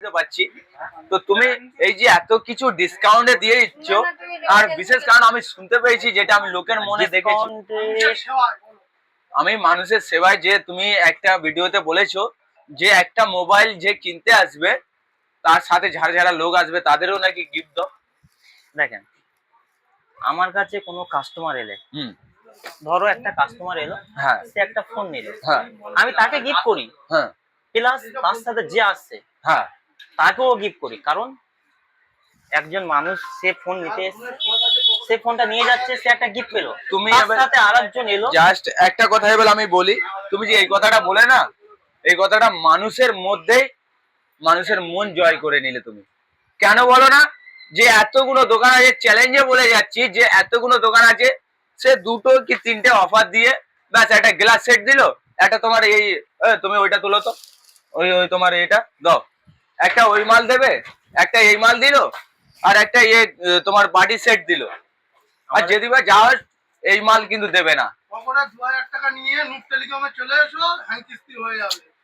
বুঝতে পারছি। তো তুমি এই যে এত কিছু ডিসকাউন্টে দিয়ে দিচ্ছ, আর বিশেষ কারণ আমি শুনতে পেয়েছি, যেটা আমি লোকের মনে দেখেছি, আমি মানুষের সেবায়, যে তুমি একটা ভিডিওতে বলেছো যে একটা মোবাইল যে কিনতে আসবে তার সাথে যারা যারা লোক আসবে তাদেরও নাকি গিফট দাও। দেখেন, আমার কাছে কোনো কাস্টমার এলে, ধরো একটা কাস্টমার এলো, হ্যাঁ, সে একটা ফোন নিল, হ্যাঁ, আমি তাকে গিফট করি, হ্যাঁ, প্লাস তার সাথে যে আসছে হ্যাঁ, তাকেও গিফট করি। কারণ একজন মানুষ সে ফোন নিতে এসছে, সে ফোনটা নিয়ে যাচ্ছে, সে একটা গিফট পেলো, তুমি তার সাথে আরেকজন এলো। জাস্ট একটা কথা এবার আমি বলি, তুমি যে এই কথাটা বলে না, এই কথাটা মানুষের মধ্যেই মানুষের মন জয় করে নিলে তুমি। কেন বলো না, যে এতগুলো দোকান আছে, চ্যালেঞ্জে বলে যাচ্ছি যে এতগুলো দোকান আছে, সে দুটো কি তিনটে অফার দিয়ে ব্যাস একটা গ্লাস সেট দিল, একটা তোমার এই তুমি ওইটা তুলো তো, ওই ওই তোমার এটা দাও, একটা ওই মাল দেবে, একটা এই মাল দিল, আর একটা ইয়ে তোমার বাটি সেট দিল, আর যদি বা যাও এই মাল কিন্তু দেবে না।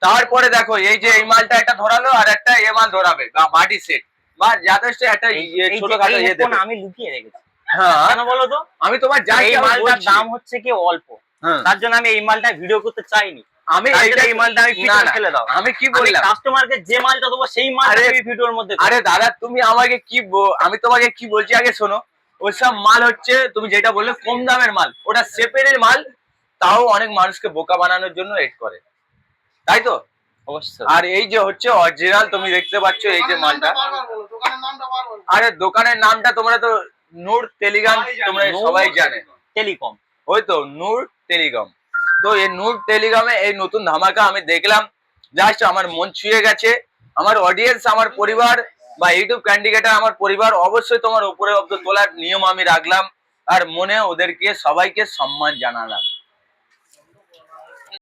তারপরে দেখো এই যে এই মালটা একটা ধরালো আর একটা এ মাল ধরাবে বা বাটি সেট বা যথেষ্ট একটা ছোটখাটো ইয়ে দেবে। আমি লুকিয়ে রেখেছি, হ্যাঁ কেন বলো তো, আমি তোমার যাই এই মালটার দাম হচ্ছে কি অল্প, তার জন্য আমি এই মালটা ভিডিও করতে চাইনি। আমি এই মালটা আমি ফেলে দাও। আমি কি বললাম, কাস্টমারকে যে মালটা দেবো সেই মালটা আমি ভিডিওর মধ্যে। আরে দাদা তুমি আমাকে কি আমি তোমাকে কি বলছি আগে শোনো। ওইসব মাল হচ্ছে তুমি যেটা বললে কম দামের মাল, ওটা সেপের মাল, তাও অনেক মানুষকে বোকা বানানোর জন্য এড করে, তাই তো? অবশ্যই। আর এই যে হচ্ছে অরিজিনাল, তুমি দেখতে পাচ্ছ এই যে মালটা, আরে দোকানের নামটা তোমরা তো নূর টেলিগ্রাম, তোমরা সবাই জানে, টেলিকম, ওই তো নূর টেলিগ্রাম। তো এই নূর টেলিগ্রামে এই নতুন ধামাকা আমি দেখলাম, জাস্ট আমার মন ছুঁয়ে গেছে। আমার অডিয়েন্স, আমার পরিবার বা ইউটিউব ক্যান্ডিডেটার আমার পরিবার, অবশ্যই তোমার উপরে অব্দ তোলার নিয়ম আমি রাখলাম, আর মনে ওদেরকে সবাইকে সম্মান জানালাম।